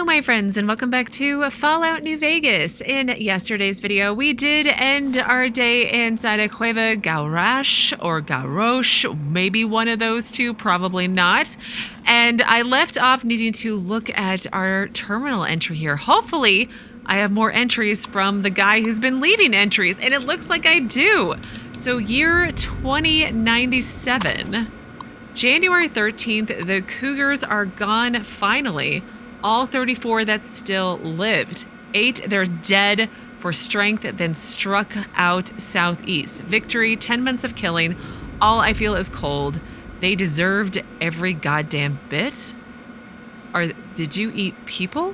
Hello, my friends, and welcome back to Fallout New Vegas. In yesterday's video, we did end our day inside a Cueva, Guarache, or Guarache, maybe one of those two, probably not. And I left off needing to look at our terminal entry here. Hopefully, I have more entries from the guy who's been leaving entries, and it looks like I do. So year 2097, January 13th, the Cougars are gone finally. All 34 that still lived. 8, they're dead for strength, then struck out southeast. Victory, 10 months of killing. All I feel is cold. They deserved every goddamn bit. Did you eat people?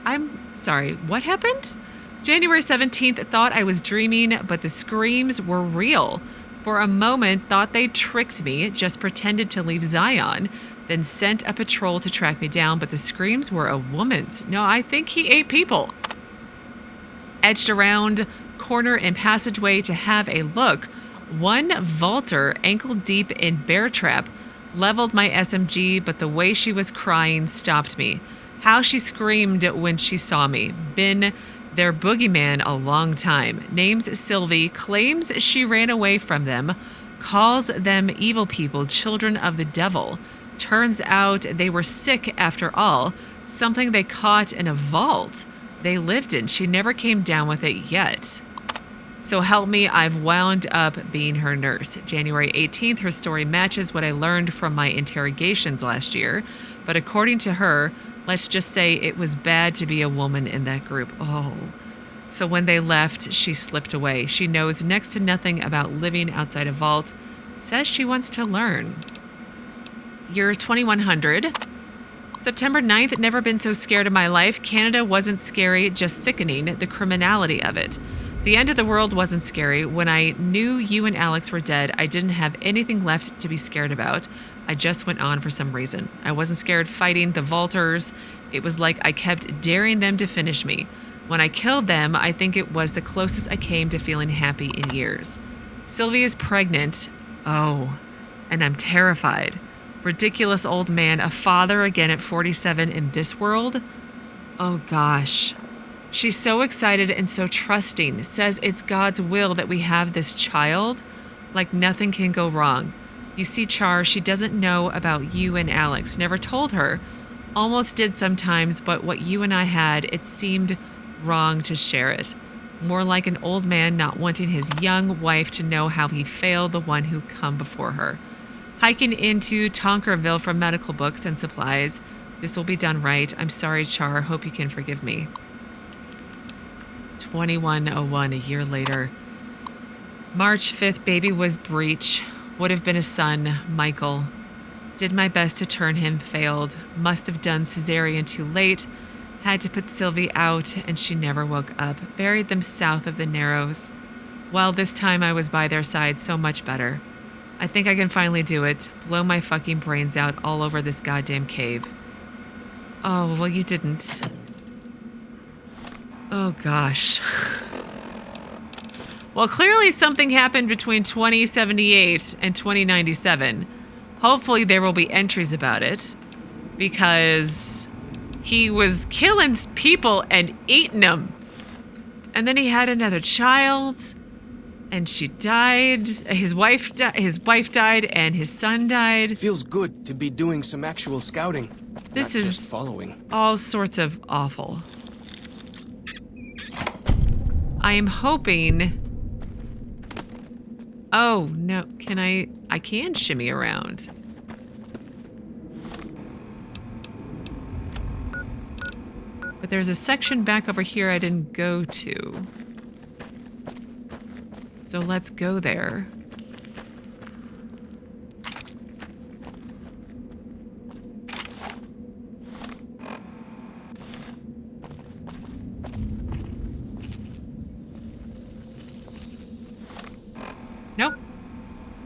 I'm sorry, what happened? January 17th, thought I was dreaming, but the screams were real. For a moment, thought they tricked me, just pretended to leave Zion. Then sent a patrol to track me down, but the screams were a woman's. No, I think he ate people. Edged around corner and passageway to have a look. One vaulter, ankle deep in bear trap, leveled my SMG, but the way she was crying stopped me. How she screamed when she saw me. Been their boogeyman a long time. Name's Sylvie, claims she ran away from them, calls them evil people, children of the devil. Turns out they were sick after all, something they caught in a vault they lived in. She never came down with it yet. So help me, I've wound up being her nurse. January 18th, her story matches what I learned from my interrogations last year. But according to her, let's just say it was bad to be a woman in that group. Oh. So when they left, she slipped away. She knows next to nothing about living outside a vault. Says she wants to learn. Year 2100. September 9th, never been so scared in my life. Canada wasn't scary, just sickening, the criminality of it. The end of the world wasn't scary. When I knew you and Alex were dead, I didn't have anything left to be scared about. I just went on for some reason. I wasn't scared fighting the vaulters. It was like I kept daring them to finish me. When I killed them, I think it was the closest I came to feeling happy in years. Sylvie is pregnant. Oh, and I'm terrified. Ridiculous old man, a father again at 47 in this world? Oh gosh. She's so excited and so trusting, says it's God's will that we have this child, like nothing can go wrong. You see, Char, she doesn't know about you and Alex, never told her. Almost did sometimes, but what you and I had, it seemed wrong to share it. More like an old man not wanting his young wife to know how he failed the one who come before her. Hiking into Tonkerville for medical books and supplies. This will be done right. I'm sorry, Char. Hope you can forgive me. 2101, a year later. March 5th, baby was breech. Would have been a son, Michael. Did my best to turn him, failed. Must have done cesarean too late. Had to put Sylvie out, and she never woke up. Buried them south of the Narrows. Well, this time I was by their side, so much better. I think I can finally do it. Blow my fucking brains out all over this goddamn cave. Oh, well, you didn't. Oh, gosh. Well, clearly something happened between 2078 and 2097. Hopefully there will be entries about it. Because he was killing people and eating them. And then he had another child. And she died. His wife died, and his son died. It feels good to be doing some actual scouting. This not is just following. All sorts of awful. I am hoping. Oh no! Can I can shimmy around. But there's a section back over here I didn't go to. So let's go there. Nope.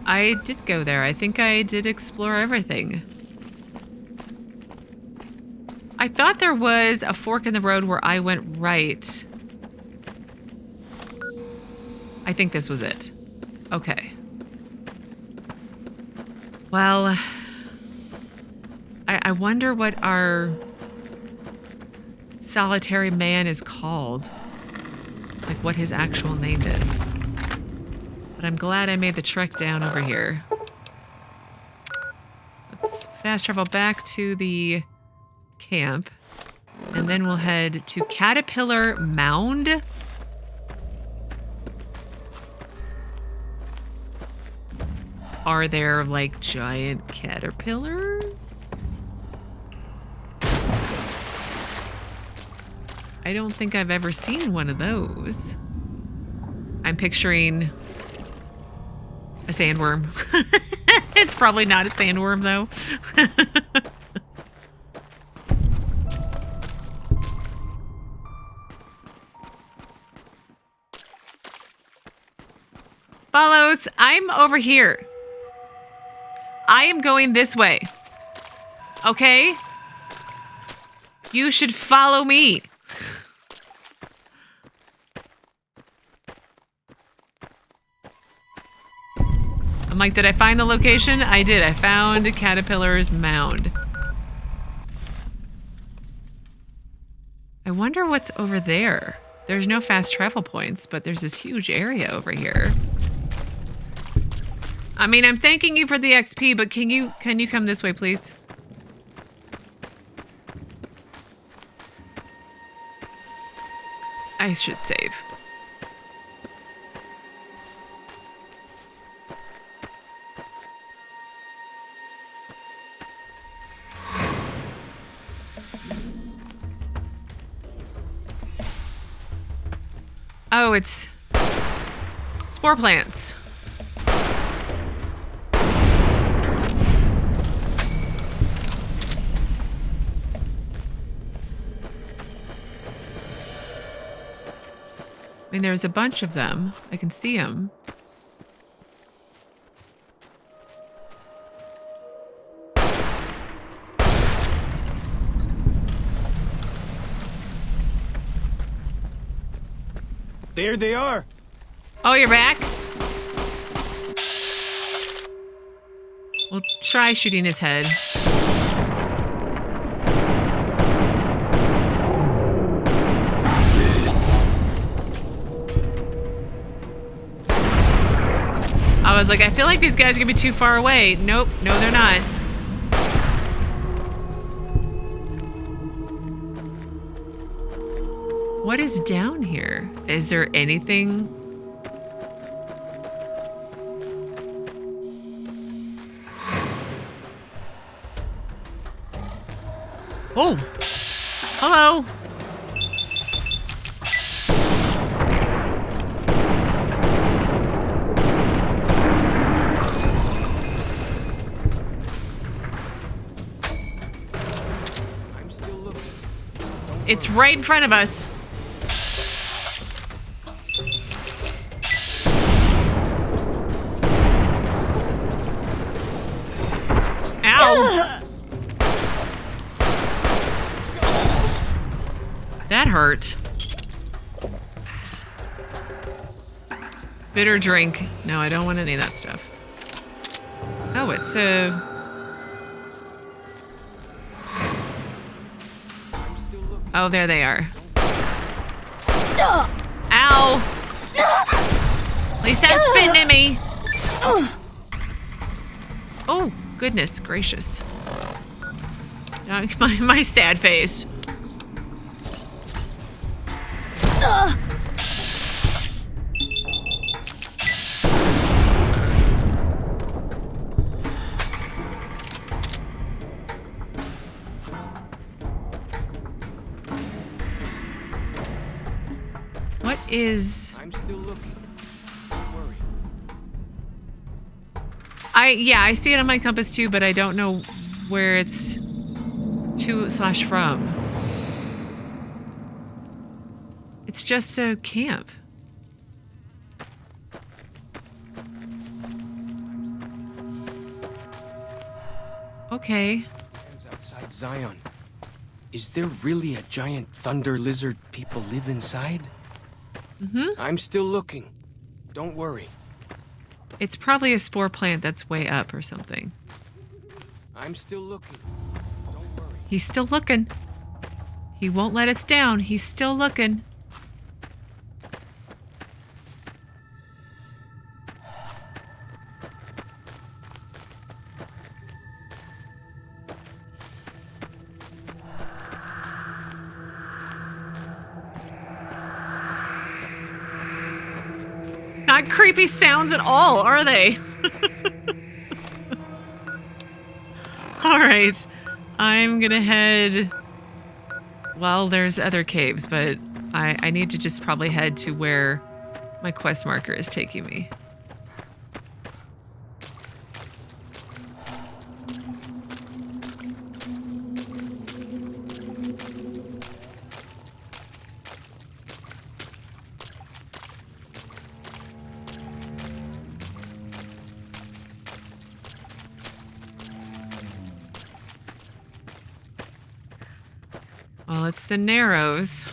I did go there. I think I did explore everything. I thought there was a fork in the road where I went right. I think this was it. Okay. Well, I wonder what our solitary man is called. Like what his actual name is. But I'm glad I made the trek down over here. Let's fast travel back to the camp. And then we'll head to Caterpillar Mound. Are there like giant caterpillars? I don't think I've ever seen one of those. I'm picturing a sandworm. It's probably not a sandworm though. Follows, I'm over here. I am going this way. Okay? You should follow me. I'm like, did I find the location? I did. I found Caterpillar's Mound. I wonder what's over there. There's no fast travel points, but there's this huge area over here. I mean, I'm thanking you for the XP, but can you come this way, please? I should save. Oh, it's spore plants. I mean, there's a bunch of them. I can see them. There they are. Oh, you're back? We'll try shooting his head. I was like, I feel like these guys are gonna be too far away. Nope, no, they're not. What is down here? Is there anything? Oh, hello. I'm still looking. It's right in front of us. Ow! That hurt. Bitter drink. No, I don't want any of that stuff. Oh, it's a... Oh, there they are. Ow! At least that's spitting at me. Oh, goodness gracious. My sad face. What is... I'm still looking. Don't worry. I see it on my compass too, but I don't know where it's to/from. It's just a camp. Okay. Outside Zion. Is there really a giant thunder lizard people live inside? Mm-hmm. I'm still looking. Don't worry. It's probably a spore plant that's way up or something. I'm still looking. Don't worry. He's still looking. He won't let us down. He's still looking. Not creepy sounds at all, are they? All right. I'm going to head... Well, there's other caves, but I need to just probably head to where my quest marker is taking me. Well, it's the Narrows.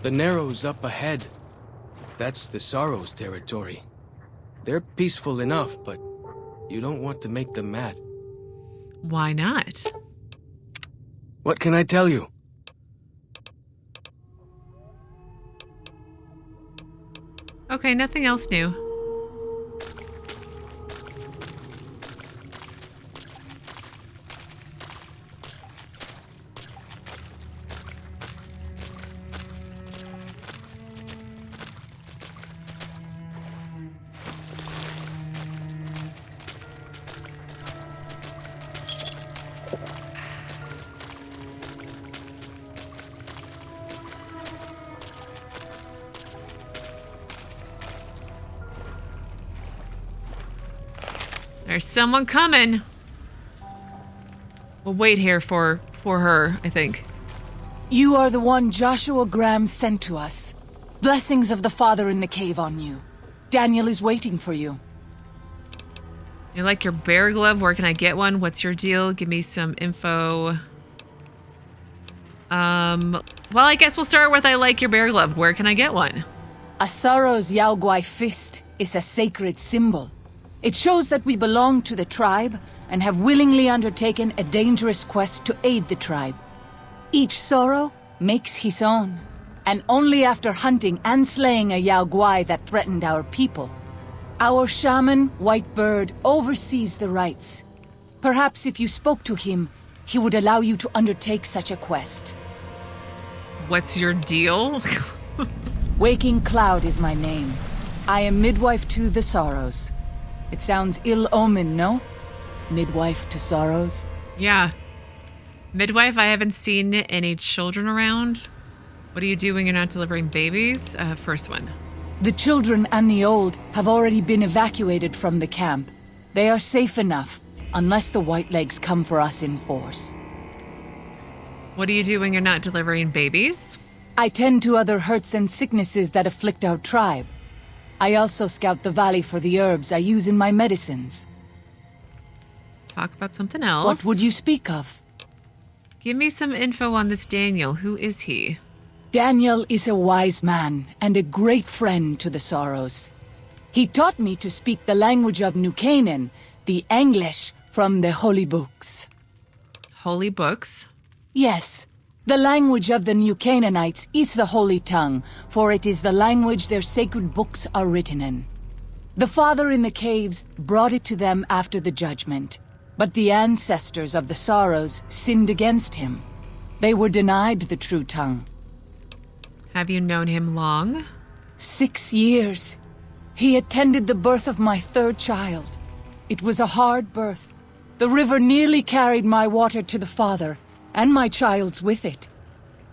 The Narrows up ahead. That's the Sorrows territory. They're peaceful enough, but you don't want to make them mad. Why not? What can I tell you? Okay, nothing else new. There's someone coming. We'll wait here for her, I think. You are the one Joshua Graham sent to us. Blessings of the Father in the cave on you. Daniel is waiting for you. You like your bear glove? Where can I get one? What's your deal? Give me some info. Well, I guess we'll start with I like your bear glove. Where can I get one? A Sorrow's Yaoguai fist is a sacred symbol. It shows that we belong to the tribe and have willingly undertaken a dangerous quest to aid the tribe. Each Sorrow makes his own, and only after hunting and slaying a Yaoguai that threatened our people. Our shaman, White Bird, oversees the rites. Perhaps if you spoke to him, he would allow you to undertake such a quest. What's your deal? Waking Cloud is my name. I am midwife to the Sorrows. It sounds ill-omened, no? Midwife to Sorrows? Yeah. Midwife, I haven't seen any children around. What are you doing? You're not delivering babies? First one. The children and the old have already been evacuated from the camp. They are safe enough, unless the Whitelegs come for us in force. What are you doing? You're not delivering babies? I tend to other hurts and sicknesses that afflict our tribe. I also scout the valley for the herbs I use in my medicines. Talk about something else. What would you speak of? Give me some info on this Daniel. Who is he? Daniel is a wise man and a great friend to the Sorrows. He taught me to speak the language of New Canaan, the English from the holy books. Holy books? Yes. The language of the New Canaanites is the holy tongue, for it is the language their sacred books are written in. The Father in the caves brought it to them after the judgment, but the ancestors of the Sorrows sinned against him. They were denied the true tongue. Have you known him long? 6 years. He attended the birth of my third child. It was a hard birth. The river nearly carried my water to the Father, and my child's with it.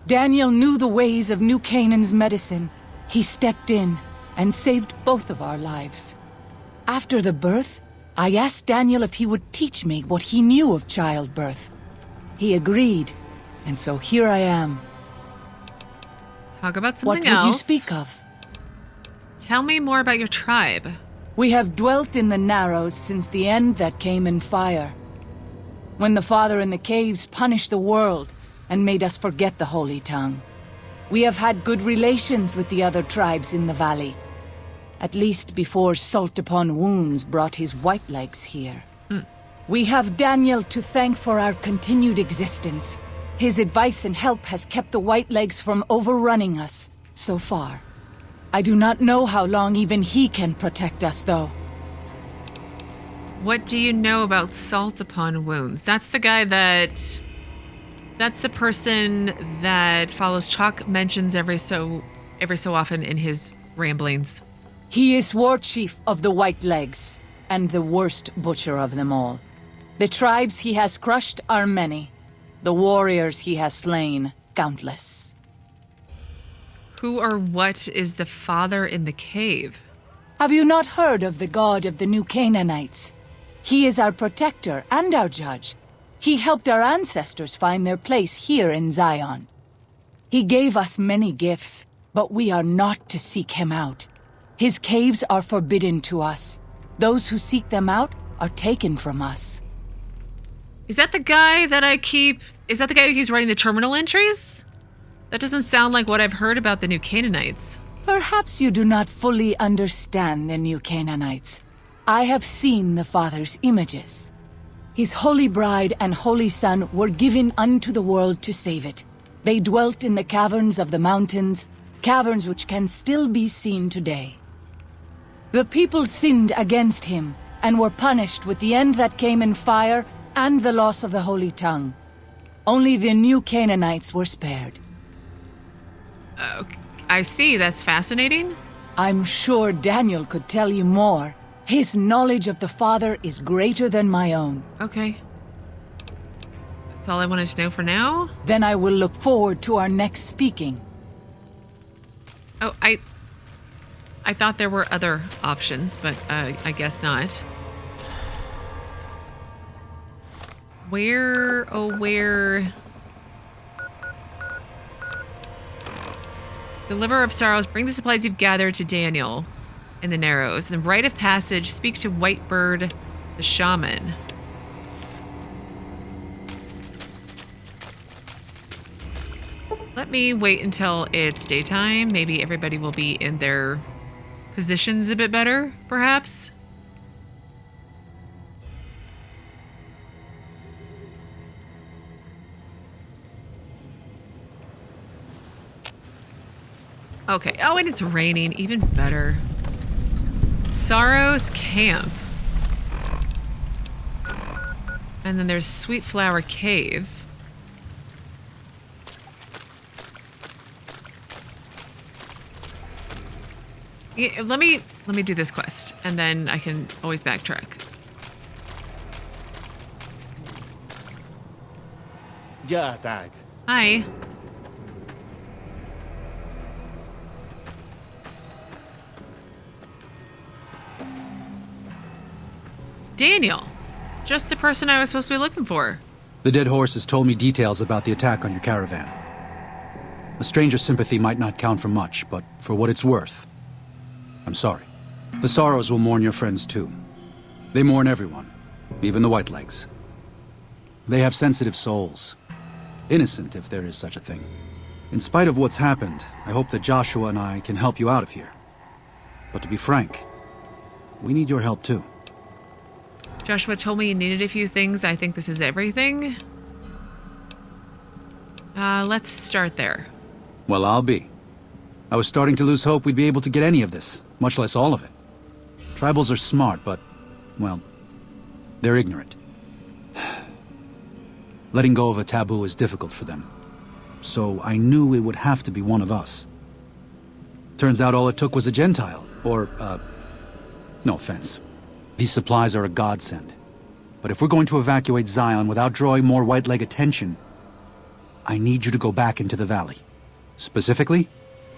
Daniel knew the ways of New Canaan's medicine. He stepped in and saved both of our lives. After the birth, I asked Daniel if he would teach me what he knew of childbirth. He agreed, and so here I am. Talk about something else. What would you speak of? Tell me more about your tribe. We have dwelt in the Narrows since the end that came in fire. When the Father in the caves punished the world and made us forget the holy tongue. We have had good relations with the other tribes in the valley. At least before Salt Upon Wounds brought his Whitelegs here. We have Daniel to thank for our continued existence. His advice and help has kept the Whitelegs from overrunning us, so far. I do not know how long even he can protect us, though. What do you know about salt upon wounds? That's the guy that... That's the person that follows Chalk mentions every so often in his ramblings. He is war chief of the Whitelegs, and the worst butcher of them all. The tribes he has crushed are many. The warriors he has slain, countless. Who or what is the father in the cave? Have you not heard of the god of the new Canaanites? He is our protector and our judge. He helped our ancestors find their place here in Zion. He gave us many gifts, but we are not to seek him out. His caves are forbidden to us. Those who seek them out are taken from us. Is that the guy that Is that the guy who keeps writing the terminal entries? That doesn't sound like what I've heard about the new Canaanites. Perhaps you do not fully understand the new Canaanites. I have seen the Father's images. His holy bride and holy son were given unto the world to save it. They dwelt in the caverns of the mountains, caverns which can still be seen today. The people sinned against him, and were punished with the end that came in fire and the loss of the holy tongue. Only the new Canaanites were spared. I see. That's fascinating. I'm sure Daniel could tell you more. His knowledge of the Father is greater than my own. Okay. That's all I wanted to know for now. Then I will look forward to our next speaking. Oh, I thought there were other options, but I guess not. Where... Deliverer of Sorrows, bring the supplies you've gathered to Daniel in the Narrows. And Rite of Passage, speak to Whitebird, the shaman. Let me wait until it's daytime. Maybe everybody will be in their positions a bit better, perhaps. Okay. Oh, and it's raining. Even better. Sorrow's Camp. And then there's Sweet Flower Cave. Yeah, let me do this quest, and then I can always backtrack. Yeah, Dag. Hi. Daniel. Just the person I was supposed to be looking for. The dead horse has told me details about the attack on your caravan. A stranger's sympathy might not count for much, but for what it's worth, I'm sorry. The Sorrows will mourn your friends too. They mourn everyone, even the Whitelegs. They have sensitive souls. Innocent, if there is such a thing. In spite of what's happened, I hope that Joshua and I can help you out of here. But to be frank, we need your help too. Joshua told me you needed a few things. I think this is everything. Let's start there. Well, I'll be. I was starting to lose hope we'd be able to get any of this, much less all of it. Tribals are smart, but, well, they're ignorant. Letting go of a taboo is difficult for them. So I knew it would have to be one of us. Turns out all it took was a Gentile, or, no offense. These supplies are a godsend. But if we're going to evacuate Zion without drawing more Whiteleg attention, I need you to go back into the valley. Specifically,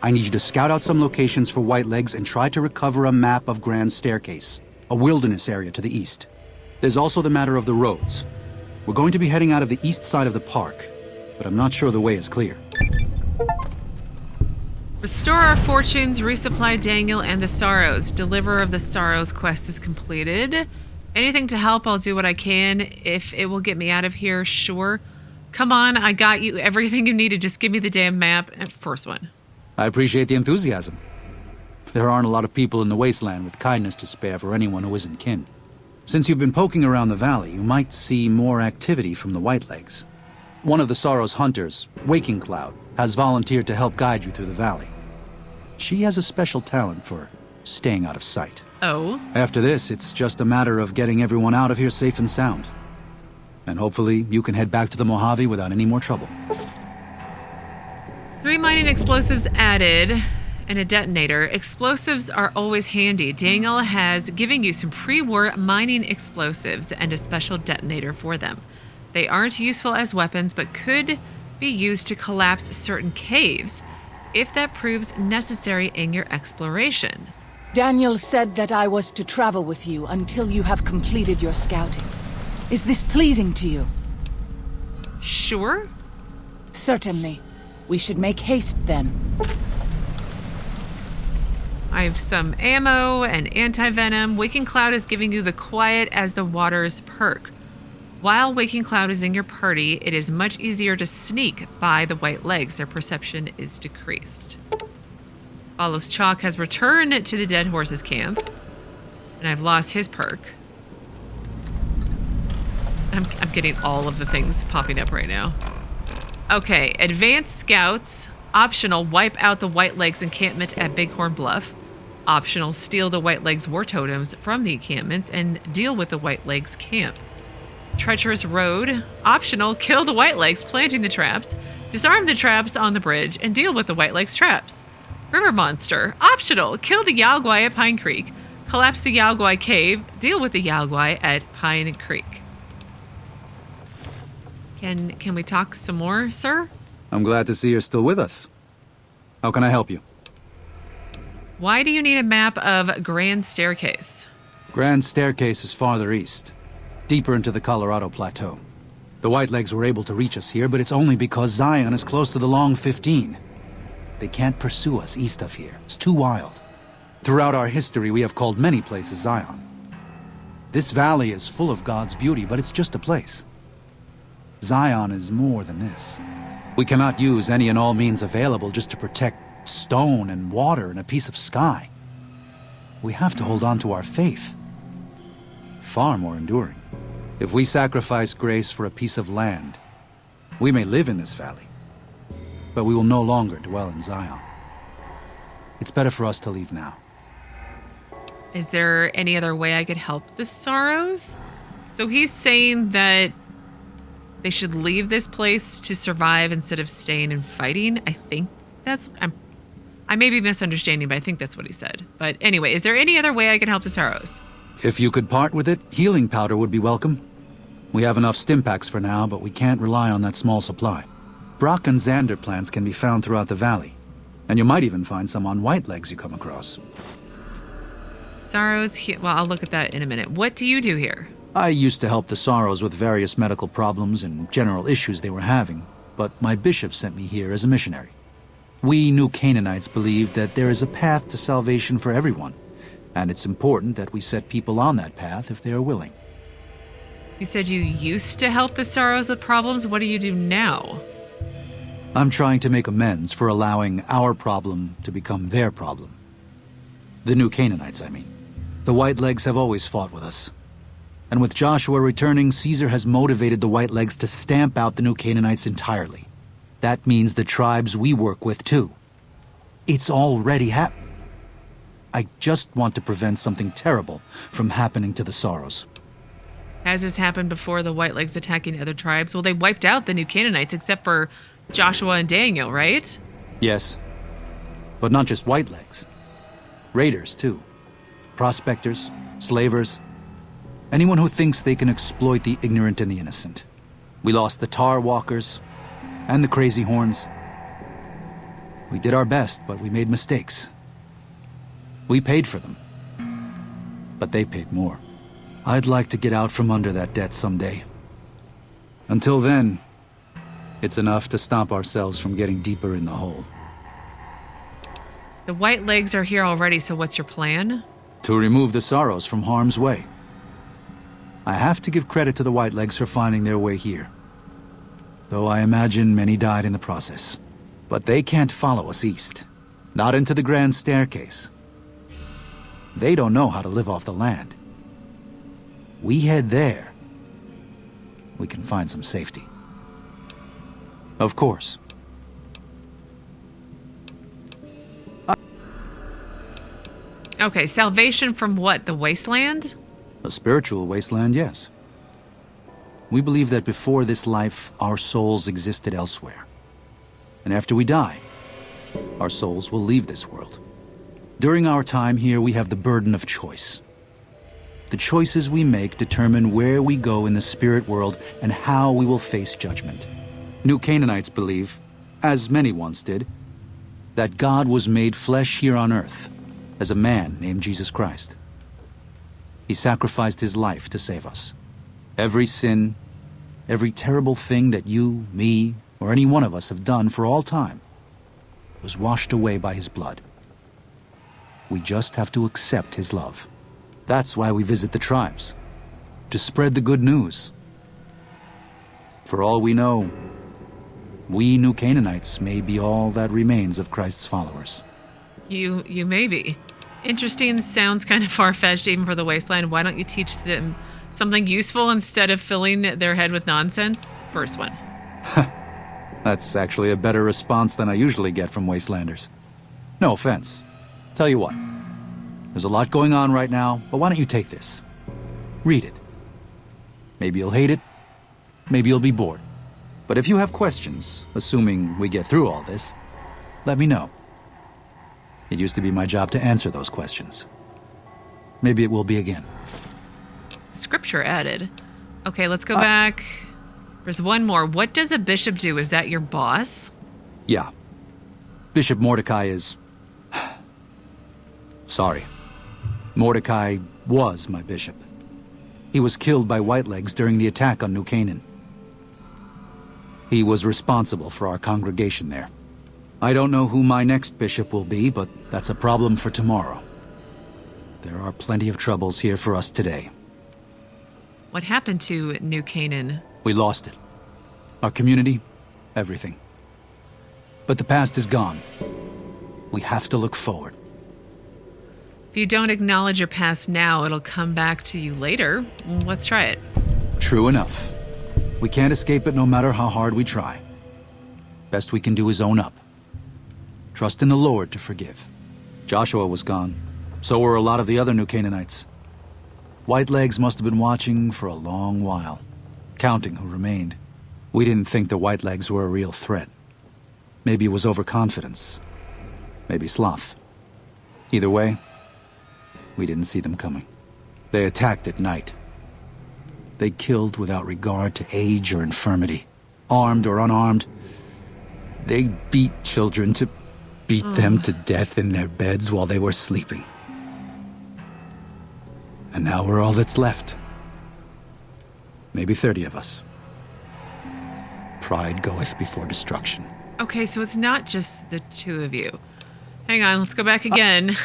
I need you to scout out some locations for Whitelegs and try to recover a map of Grand Staircase, a wilderness area to the east. There's also the matter of the roads. We're going to be heading out of the east side of the park, but I'm not sure the way is clear. Restore our fortunes, resupply Daniel and the Sorrows. Deliverer of the Sorrows quest is completed. Anything to help, I'll do what I can. If it will get me out of here, sure. Come on, I got you everything you needed. Just give me the damn map. First one. I appreciate the enthusiasm. There aren't a lot of people in the Wasteland with kindness to spare for anyone who isn't kin. Since you've been poking around the valley, you might see more activity from the Whitelegs. One of the Sorrow's hunters, Waking Cloud, has volunteered to help guide you through the valley. She has a special talent for staying out of sight. Oh? After this, it's just a matter of getting everyone out of here safe and sound. And hopefully, you can head back to the Mojave without any more trouble. 3 mining explosives added and a detonator. Explosives are always handy. Daniel has given you some pre-war mining explosives and a special detonator for them. They aren't useful as weapons, but could be used to collapse certain caves if that proves necessary in your exploration. Daniel said that I was to travel with you until you have completed your scouting. Is this pleasing to you? Sure. Certainly. We should make haste then. I have some ammo and anti-venom. Waking Cloud is giving you the quiet as the waters perk. While Waking Cloud is in your party, it is much easier to sneak by the Whitelegs. Their perception is decreased. Follows Chalk has returned to the Dead Horses camp, and I've lost his perk. I'm getting all of the things popping up right now. Okay, Advanced Scouts. Optional, wipe out the Whitelegs encampment at Bighorn Bluff. Optional, steal the Whitelegs war totems from the encampments and deal with the Whitelegs camp. Treacherous Road. Optional, kill the Whitelegs planting the traps. Disarm the traps on the bridge and deal with the Whitelegs traps. River Monster. Optional, kill the Yalguai at Pine Creek. Collapse the Yalguai cave. Deal with the Yalguai at Pine Creek. Can we talk some more, sir? I'm glad to see you're still with us. How can I help you? Why do you need a map of Grand Staircase? Grand Staircase is farther east, deeper into the Colorado Plateau. The Whitelegs were able to reach us here, but it's only because Zion is close to the Long 15. They can't pursue us east of here. It's too wild. Throughout our history, we have called many places Zion. This valley is full of God's beauty, but it's just a place. Zion is more than this. We cannot use any and all means available just to protect stone and water and a piece of sky. We have to hold on to our faith. Far more enduring. If we sacrifice grace for a piece of land, we may live in this valley, but we will no longer dwell in Zion. It's better for us to leave now. Is there any other way I could help the Sorrows? So he's saying that they should leave this place to survive instead of staying and fighting. I think that's... I may be misunderstanding, but I think that's what he said. But anyway, is there any other way I can help the Sorrows? If you could part with it, healing powder would be welcome. We have enough stim packs for now, but we can't rely on that small supply. Brock and Xander plants can be found throughout the valley, and you might even find some on Whitelegs you come across. Sorrows, well, I'll look at that in a minute. What do you do here? I used to help the Sorrows with various medical problems and general issues they were having, but my bishop sent me here as a missionary. We new Canaanites believe that there is a path to salvation for everyone, and it's important that we set people on that path if they are willing. You said you used to help the Sorrows with problems. What do you do now? I'm trying to make amends for allowing our problem to become their problem. The new Canaanites, I mean. The Whitelegs have always fought with us. And with Joshua returning, Caesar has motivated the Whitelegs to stamp out the new Canaanites entirely. That means the tribes we work with, too. It's already happened. I just want to prevent something terrible from happening to the Sorrows. Has this happened before, the Whitelegs attacking other tribes? Well, they wiped out the new Canaanites except for Joshua and Daniel, right? Yes. But not just Whitelegs. Raiders, too. Prospectors, slavers. Anyone who thinks they can exploit the ignorant and the innocent. We lost the Tar Walkers and the Crazy Horns. We did our best, but we made mistakes. We paid for them, but they paid more. I'd like to get out from under that debt someday. Until then, it's enough to stop ourselves from getting deeper in the hole. The Whitelegs are here already, so what's your plan? To remove the Sorrows from harm's way. I have to give credit to the Whitelegs for finding their way here. Though I imagine many died in the process. But they can't follow us east. Not into the Grand Staircase. They don't know how to live off the land. we head there, we can find some safety. Of course. Okay, salvation from what? The Wasteland? A spiritual wasteland, yes. We believe that before this life, our souls existed elsewhere. And after we die, our souls will leave this world. During our time here, we have the burden of choice. The choices we make determine where we go in the spirit world and how we will face judgment. New Canaanites believe, as many once did, that God was made flesh here on earth as a man named Jesus Christ. He sacrificed his life to save us. Every sin, every terrible thing that you, me, or any one of us have done for all time was washed away by his blood. We just have to accept his love. That's why we visit the tribes, to spread the good news. For all we know, we New Canaanites may be all that remains of Christ's followers. You may be. Interesting, sounds kind of far-fetched even for the Wasteland. Why don't you teach them something useful instead of filling their head with nonsense? First one. That's actually a better response than I usually get from Wastelanders. No offense. Tell you what, there's a lot going on right now, but why don't you take this? Read it. Maybe you'll hate it, maybe you'll be bored. But if you have questions, assuming we get through all this, let me know. It used to be my job to answer those questions. Maybe it will be again. Scripture added. Okay, let's go back. There's one more. What does a bishop do? Is that your boss? Yeah. Bishop Mordecai is... Sorry. Mordecai was my bishop. He was killed by Whitelegs during the attack on New Canaan. He was responsible for our congregation there. I don't know who my next bishop will be, but that's a problem for tomorrow. There are plenty of troubles here for us today. What happened to New Canaan? We lost it. Our community, everything. But the past is gone. We have to look forward. If you don't acknowledge your past now, it'll come back to you later. Let's try it. True enough. We can't escape it no matter how hard we try. Best we can do is own up. Trust in the Lord to forgive. Joshua was gone. So were a lot of the other New Canaanites. Whitelegs must have been watching for a long while, counting who remained. We didn't think the Whitelegs were a real threat. Maybe it was overconfidence. Maybe sloth. Either way, we didn't see them coming. They attacked at night. They killed without regard to age or infirmity, armed or unarmed. They beat children to beat them to death in their beds while they were sleeping. And now we're all that's left. Maybe 30 of us. Pride goeth before destruction. Okay, so it's not just the two of you. Hang on, let's go back again.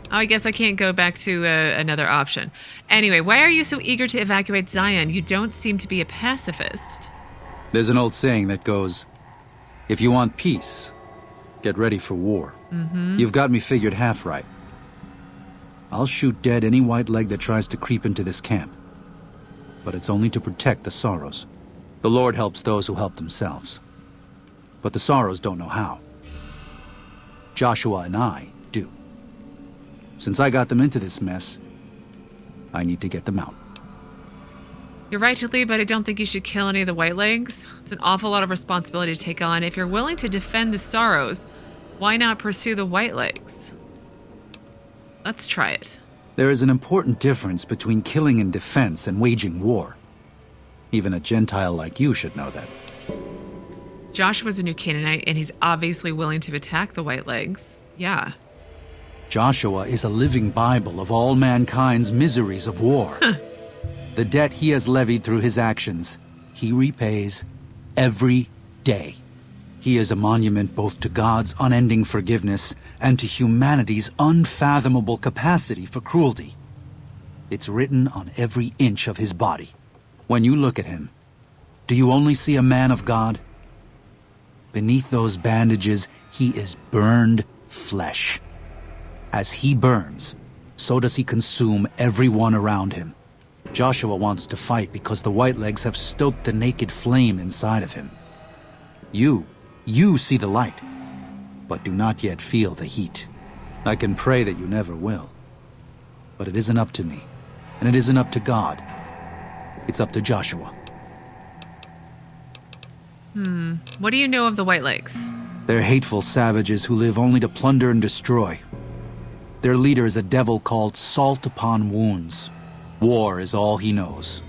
Oh, I guess I can't go back to another option. Anyway, why are you so eager to evacuate Zion? You don't seem to be a pacifist. There's an old saying that goes, if you want peace, get ready for war. You've got me figured half right. I'll shoot dead any white leg that tries to creep into this camp. But it's only to protect the Sorrows. The Lord helps those who help themselves. But the Sorrows don't know how. Joshua and I do. Since I got them into this mess, I need to get them out. You're right to leave, but I don't think you should kill any of the Whitelegs. It's an awful lot of responsibility to take on. If you're willing to defend the Sorrows, why not pursue the Whitelegs? Let's try it. There is an important difference between killing in defense and waging war. Even a Gentile like you should know that. Joshua's a New Canaanite, and he's obviously willing to attack the Whitelegs. Yeah. Joshua is a living Bible of all mankind's miseries of war. The debt he has levied through his actions, he repays every day. He is a monument both to God's unending forgiveness and to humanity's unfathomable capacity for cruelty. It's written on every inch of his body. When you look at him, do you only see a man of God? Beneath those bandages, he is burned flesh. As he burns, so does he consume everyone around him. Joshua wants to fight because the Whitelegs have stoked the naked flame inside of him. You see the light, but do not yet feel the heat. I can pray that you never will. But it isn't up to me, and it isn't up to God. It's up to Joshua. What do you know of the Whitelegs? They're hateful savages who live only to plunder and destroy. Their leader is a devil called Salt Upon Wounds. War is all he knows.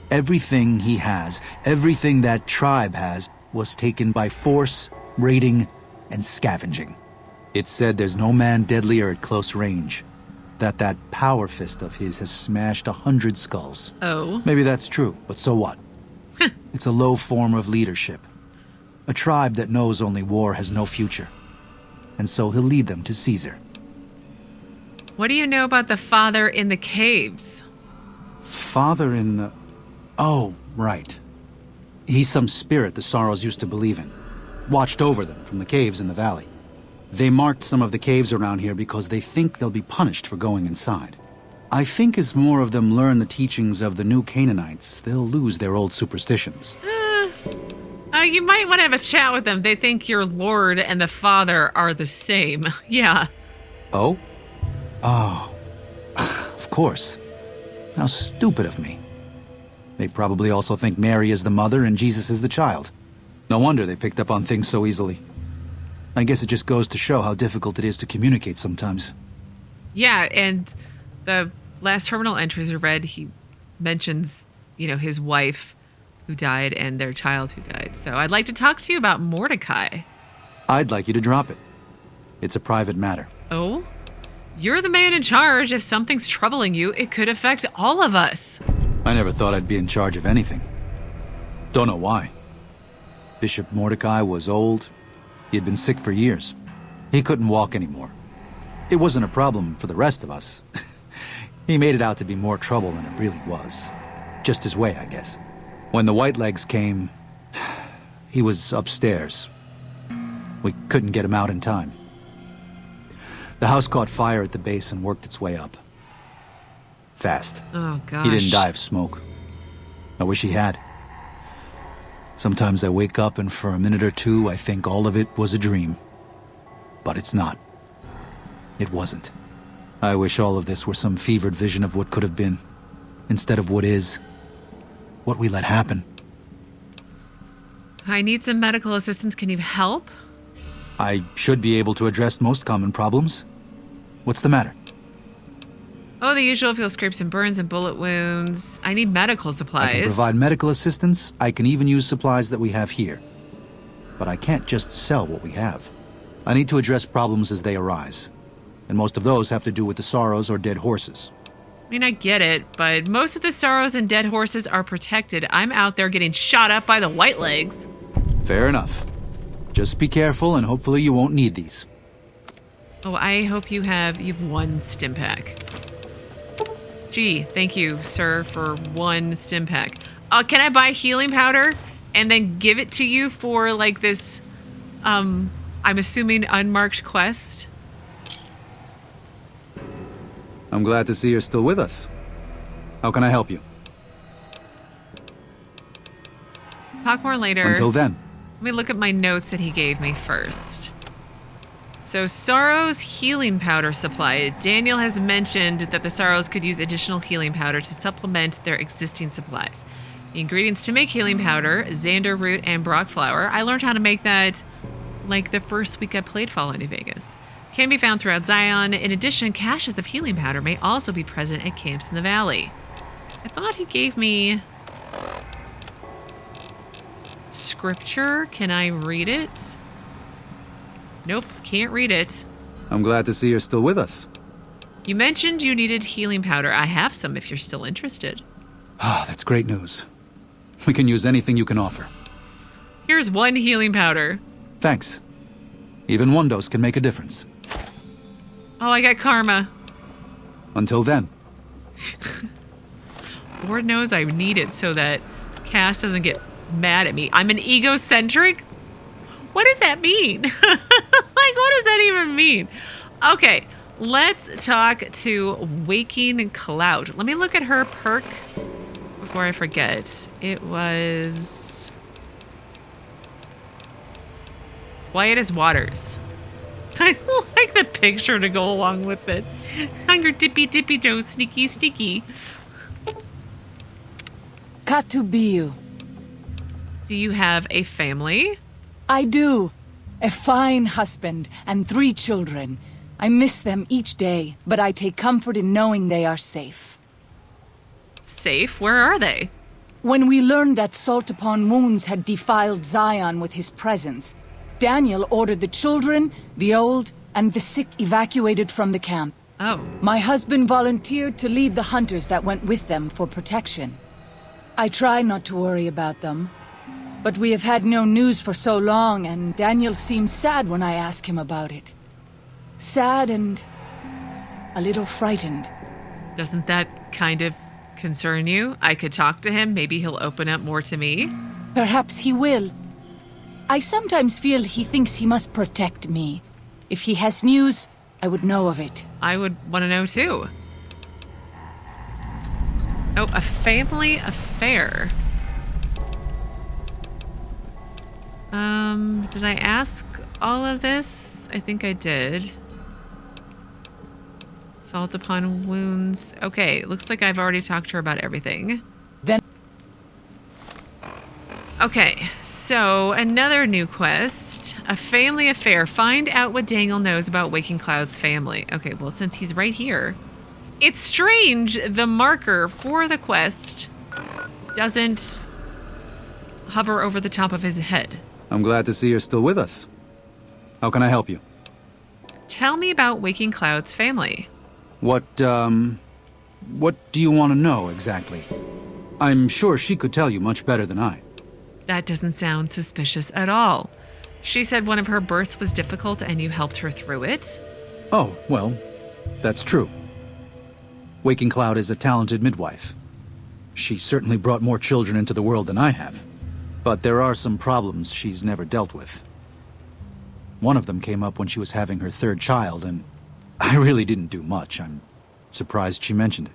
Everything he has, everything that tribe has, was taken by force, raiding, and scavenging. It's said there's no man deadlier at close range. That power fist of his has smashed 100 skulls. Oh. Maybe that's true, but so what? It's a low form of leadership. A tribe that knows only war has no future. And so he'll lead them to Caesar. What do you know about the father in the caves? Father in the... Oh, right. He's some spirit the Sorrows used to believe in. Watched over them from the caves in the valley. They marked some of the caves around here because they think they'll be punished for going inside. I think as more of them learn the teachings of the new Canaanites, they'll lose their old superstitions. You might want to have a chat with them. They think your lord and the father are the same. Yeah. Oh? Oh. Of course. How stupid of me. They probably also think Mary is the mother and Jesus is the child. No wonder they picked up on things so easily. I guess it just goes to show how difficult it is to communicate sometimes. Yeah, and the last terminal entries I read, he mentions, his wife who died and their child who died. So I'd like to talk to you about Mordecai. I'd like you to drop it. It's a private matter. Oh? You're the man in charge. If something's troubling you, it could affect all of us. I never thought I'd be in charge of anything. Don't know why. Bishop Mordecai was old. He had been sick for years. He couldn't walk anymore. It wasn't a problem for the rest of us. He made it out to be more trouble than it really was. Just his way, I guess. When the Whitelegs came, he was upstairs. We couldn't get him out in time. The house caught fire at the base and worked its way up. Fast. Oh, gosh. He didn't die of smoke. I wish he had. Sometimes I wake up and for a minute or two I think all of it was a dream. But it's not. It wasn't. I wish all of this were some fevered vision of what could have been, instead of what is. What we let happen. I need some medical assistance. Can you help? I should be able to address most common problems. What's the matter? Oh, the usual. Feel scrapes and burns and bullet wounds. I need medical supplies. I can provide medical assistance. I can even use supplies that we have here. But I can't just sell what we have. I need to address problems as they arise. And most of those have to do with the Sorrows or dead horses. I mean, I get it, but most of the Sorrows and dead horses are protected. I'm out there getting shot up by the Whitelegs. Fair enough. Just be careful and hopefully you won't need these. Oh, I hope you've one stim pack. Gee, thank you, sir, for one stim pack. Can I buy healing powder and then give it to you for like this, I'm assuming unmarked quest? I'm glad to see you're still with us. How can I help you? Talk more later. Until then. Let me look at my notes that he gave me first. So, Sorrow's healing powder supply. Daniel has mentioned that the Sorrows could use additional healing powder to supplement their existing supplies. The ingredients to make healing powder, Xander root and Brock flower. I learned how to make that like the first week I played Fallout New Vegas. Can be found throughout Zion. In addition, caches of healing powder may also be present at camps in the valley. I thought he gave me scripture. Can I read it? Nope, can't read it. I'm glad to see you're still with us. You mentioned you needed healing powder. I have some if you're still interested. Ah, that's great news. We can use anything you can offer. Here's one healing powder. Thanks. Even one dose can make a difference. Oh, I got karma. Until then. Lord knows I need it so that Cass doesn't get mad at me. I'm an egocentric? What does that mean? Like, what does that even mean? Okay, Let's talk to Waking Cloud. Let me look at her perk before I forget. It was Quiet as Waters. I like the picture to go along with it. On your dippy toe, sneaky sneaky. Katubiu. Do you have a family? I do. A fine husband and 3 children. I miss them each day, but I take comfort in knowing they are safe. Safe? Where are they? When we learned that Salt Upon Wounds had defiled Zion with his presence, Daniel ordered the children, the old, and the sick evacuated from the camp. Oh. My husband volunteered to lead the hunters that went with them for protection. I try not to worry about them, but we have had no news for so long, and Daniel seems sad when I ask him about it. Sad and a little frightened. Doesn't that kind of concern you? I could talk to him. Maybe he'll open up more to me. Perhaps he will. I sometimes feel he thinks he must protect me. If he has news, I would know of it. I would want to know too. Oh, a family affair. Did I ask all of this? I think I did. Salt Upon Wounds. Okay, looks like I've already talked to her about everything. Then... Okay, so another new quest. A family affair. Find out what Daniel knows about Waking Cloud's family. Okay, well, since he's right here. It's strange the marker for the quest doesn't hover over the top of his head. I'm glad to see you're still with us. How can I help you? Tell me about Waking Cloud's family. What do you want to know exactly? I'm sure she could tell you much better than I. That doesn't sound suspicious at all. She said one of her births was difficult and you helped her through it. Oh, well, that's true. Waking Cloud is a talented midwife. She certainly brought more children into the world than I have. But there are some problems she's never dealt with. One of them came up when she was having her 3rd child, and I really didn't do much. I'm surprised she mentioned it.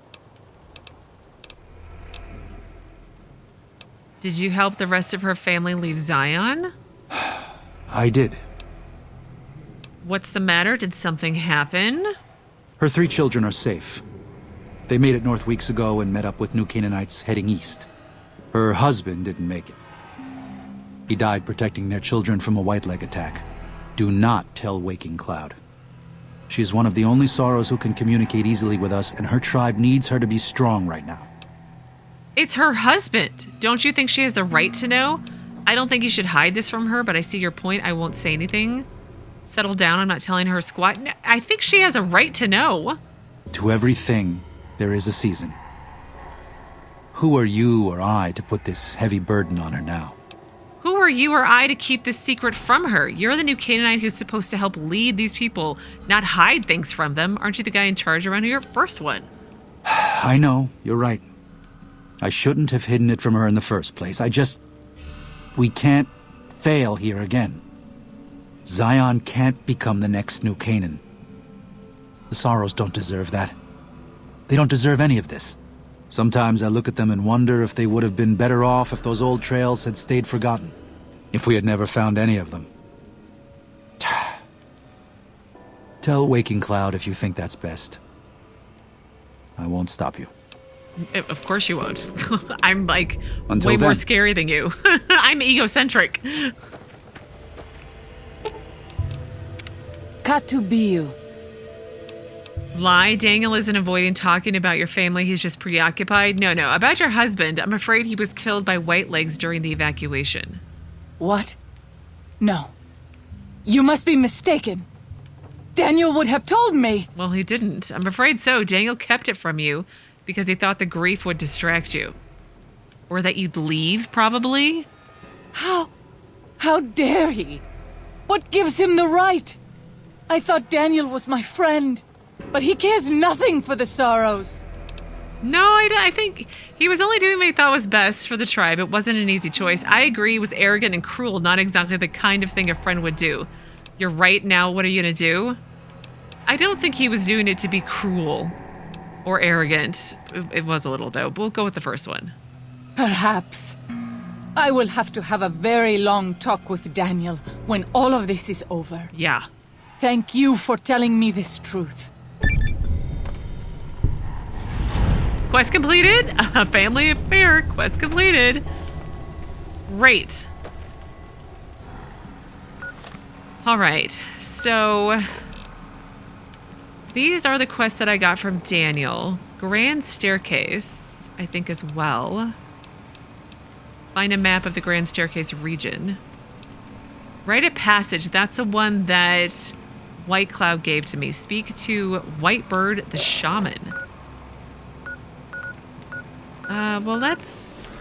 Did you help the rest of her family leave Zion? I did. What's the matter? Did something happen? Her 3 children are safe. They made it north weeks ago and met up with new Canaanites heading east. Her husband didn't make it. He died protecting their children from a white-leg attack. Do not tell Waking Cloud. She is one of the only Sorrows who can communicate easily with us, and her tribe needs her to be strong right now. It's her husband. Don't you think she has the right to know? I don't think you should hide this from her, but I see your point. I won't say anything. Settle down. I'm not telling her squat. No, I think she has a right to know. To everything, there is a season. Who are you or I to put this heavy burden on her now? Who are you or I to keep this secret from her? You're the new Canaanite who's supposed to help lead these people, not hide things from them. Aren't you the guy in charge around here? First one. I know, you're right. I shouldn't have hidden it from her in the first place. We can't fail here again. Zion can't become the next new Canaan. The Sorrows don't deserve that. They don't deserve any of this. Sometimes I look at them and wonder if they would have been better off if those old trails had stayed forgotten. If we had never found any of them. Tell Waking Cloud if you think that's best. I won't stop you. Of course you won't. I'm like Until way more then. scary than you. I'm egocentric. Katubiu. Lie, Daniel isn't avoiding talking about your family. He's just preoccupied. No, about your husband. I'm afraid he was killed by Whitelegs during the evacuation. What? No. You must be mistaken. Daniel would have told me. Well, he didn't. I'm afraid so. Daniel kept it from you because he thought the grief would distract you. Or that you'd leave, probably. How dare he? What gives him the right? I thought Daniel was my friend, but he cares nothing for the Sorrows. No, I think he was only doing what he thought was best for the tribe. It wasn't an easy choice. I agree, it was arrogant and cruel, not exactly the kind of thing a friend would do. You're right. Now what are you going to do? I don't think he was doing it to be cruel or arrogant. It was a little dope. We'll go with the first one. Perhaps. I will have to have a very long talk with Daniel when all of this is over. Yeah. Thank you for telling me this truth. Quest completed. A family affair. Quest completed. Great. All right. So these are the quests that I got from Daniel. Grand Staircase, I think, as well. Find a map of the Grand Staircase region. Rite of Passage. That's the one that White Cloud gave to me. Speak to Whitebird the Shaman. Well, let's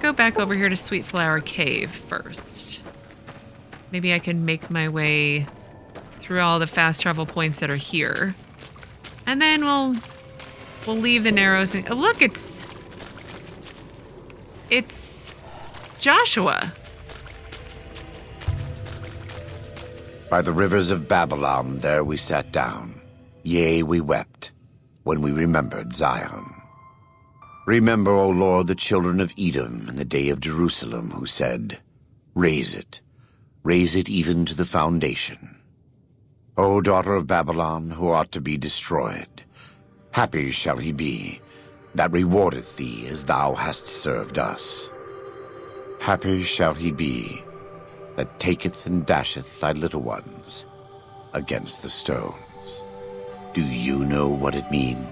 go back over here to Sweet Flower Cave first. Maybe I can make my way through all the fast travel points that are here. And then we'll leave the Narrows. And, oh, look, it's Joshua. By the rivers of Babylon, there we sat down. Yea, we wept, when we remembered Zion. Remember, O Lord, the children of Edom in the day of Jerusalem, who said, raise it even to the foundation. O daughter of Babylon, who ought to be destroyed, happy shall he be, that rewardeth thee as thou hast served us. Happy shall he be, that taketh and dasheth thy little ones against the stones. Do you know what it means?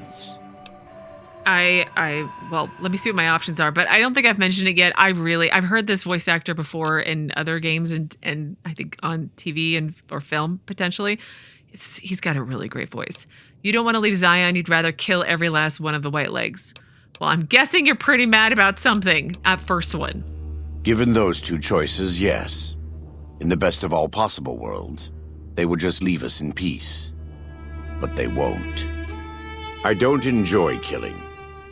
Well, let me see what my options are, but I don't think I've mentioned it yet. I've heard this voice actor before in other games and I think on TV or film, potentially. He's got a really great voice. You don't want to leave Zion. You'd rather kill every last one of the white legs. Well, I'm guessing you're pretty mad about something at first one. Given those two choices, yes. In the best of all possible worlds, they would just leave us in peace. But they won't. I don't enjoy killing,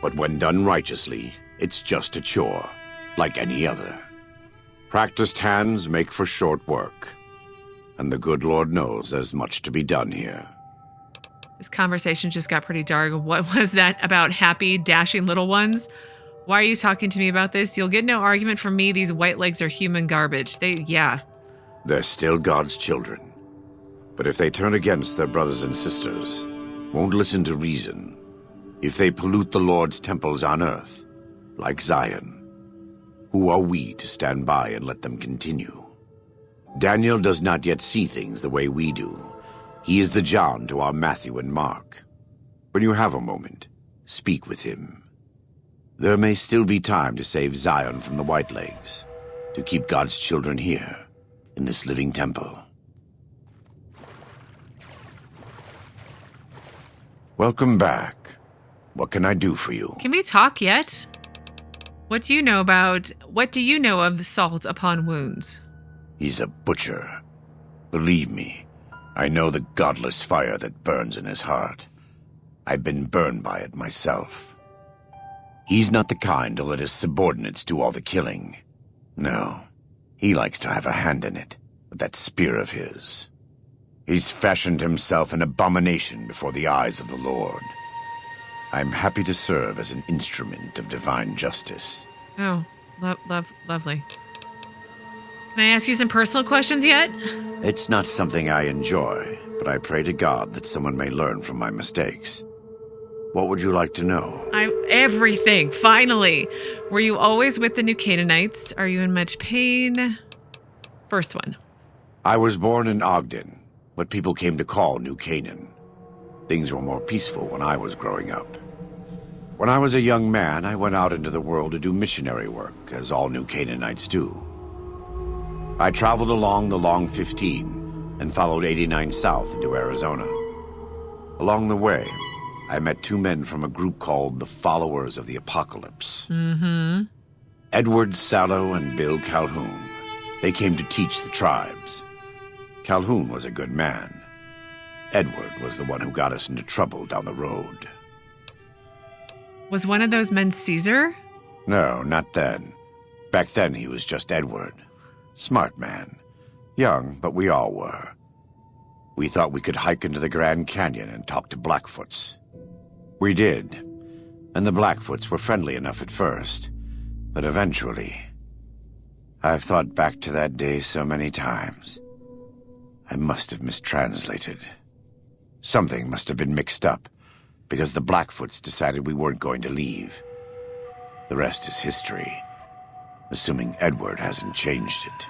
but when done righteously, it's just a chore, like any other. Practiced hands make for short work, and the good Lord knows there's much to be done here. This conversation just got pretty dark. What was that about happy, dashing little ones? Why are you talking to me about this? You'll get no argument from me. These white legs are human garbage. They're still God's children. But if they turn against their brothers and sisters, won't listen to reason, if they pollute the Lord's temples on earth, like Zion, who are we to stand by and let them continue? Daniel does not yet see things the way we do. He is the John to our Matthew and Mark. When you have a moment, speak with him. There may still be time to save Zion from the Whitelegs, to keep God's children here, in this living temple. Welcome back. What can I do for you? Can we talk yet? What do you know of the salt upon wounds? He's a butcher. Believe me, I know the godless fire that burns in his heart. I've been burned by it myself. He's not the kind to let his subordinates do all the killing. No, he likes to have a hand in it, with that spear of his. He's fashioned himself an abomination before the eyes of the Lord. I'm happy to serve as an instrument of divine justice. Oh, lovely. Can I ask you some personal questions yet? It's not something I enjoy, but I pray to God that someone may learn from my mistakes. What would you like to know? Everything, finally. Were you always with the New Canaanites? Are you in much pain? First one. I was born in Ogden, what people came to call New Canaan. Things were more peaceful when I was growing up. When I was a young man, I went out into the world to do missionary work, as all New Canaanites do. I traveled along the Long 15 and followed 89 south into Arizona. Along the way, I met two men from a group called the Followers of the Apocalypse. Mm-hmm. Edward Sallow and Bill Calhoun. They came to teach the tribes. Calhoun was a good man. Edward was the one who got us into trouble down the road. Was one of those men Caesar? No, not then. Back then he was just Edward. Smart man. Young, but we all were. we thought we could hike into the Grand Canyon and talk to Blackfoots. We did, and the Blackfoots were friendly enough at first, but eventually... I've thought back to that day so many times. I must have mistranslated. Something must have been mixed up, because the Blackfoots decided we weren't going to leave. The rest is history, assuming Edward hasn't changed it.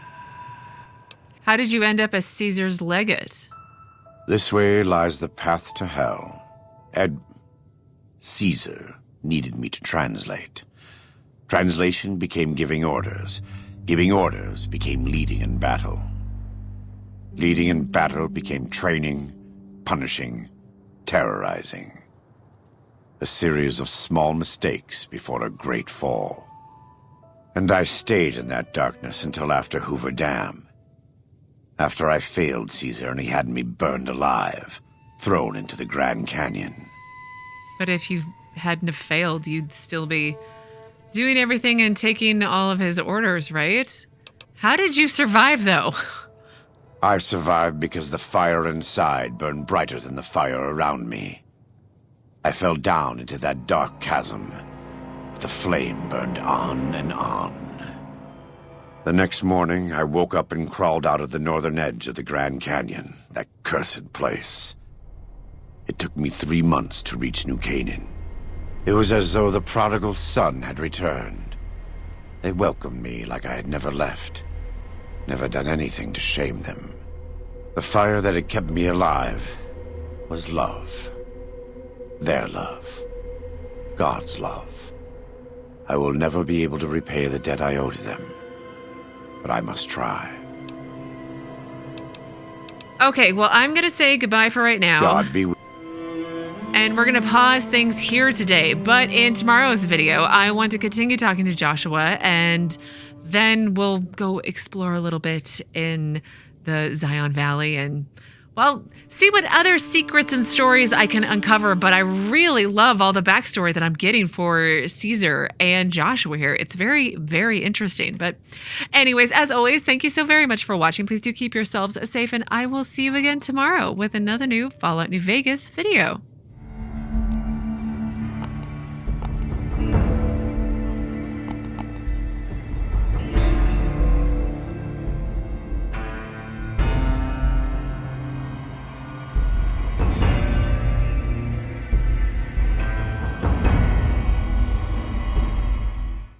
How did you end up as Caesar's legate? This way lies the path to hell. Caesar needed me to translate. Translation became giving orders. Giving orders became leading in battle. Leading in battle became training, punishing, terrorizing. A series of small mistakes before a great fall. And I stayed in that darkness until after Hoover Dam. After I failed Caesar and he had me burned alive, thrown into the Grand Canyon. But if you hadn't have failed, you'd still be doing everything and taking all of his orders, right? How did you survive, though? I survived because the fire inside burned brighter than the fire around me. I fell down into that dark chasm, but the flame burned on and on. The next morning, I woke up and crawled out of the northern edge of the Grand Canyon, that cursed place. It took me 3 months to reach New Canaan. It was as though the prodigal son had returned. They welcomed me like I had never left, never done anything to shame them. The fire that had kept me alive was love. Their love. God's love. I will never be able to repay the debt I owe to them, but I must try. Okay, well, I'm going to say goodbye for right now. God be with And we're going to pause things here today. But in tomorrow's video, I want to continue talking to Joshua, and then we'll go explore a little bit in the Zion Valley and, well, see what other secrets and stories I can uncover. But I really love all the backstory that I'm getting for Caesar and Joshua here. It's very, very interesting. But anyways, as always, thank you so very much for watching. Please do keep yourselves safe, and I will see you again tomorrow with another new Fallout New Vegas video.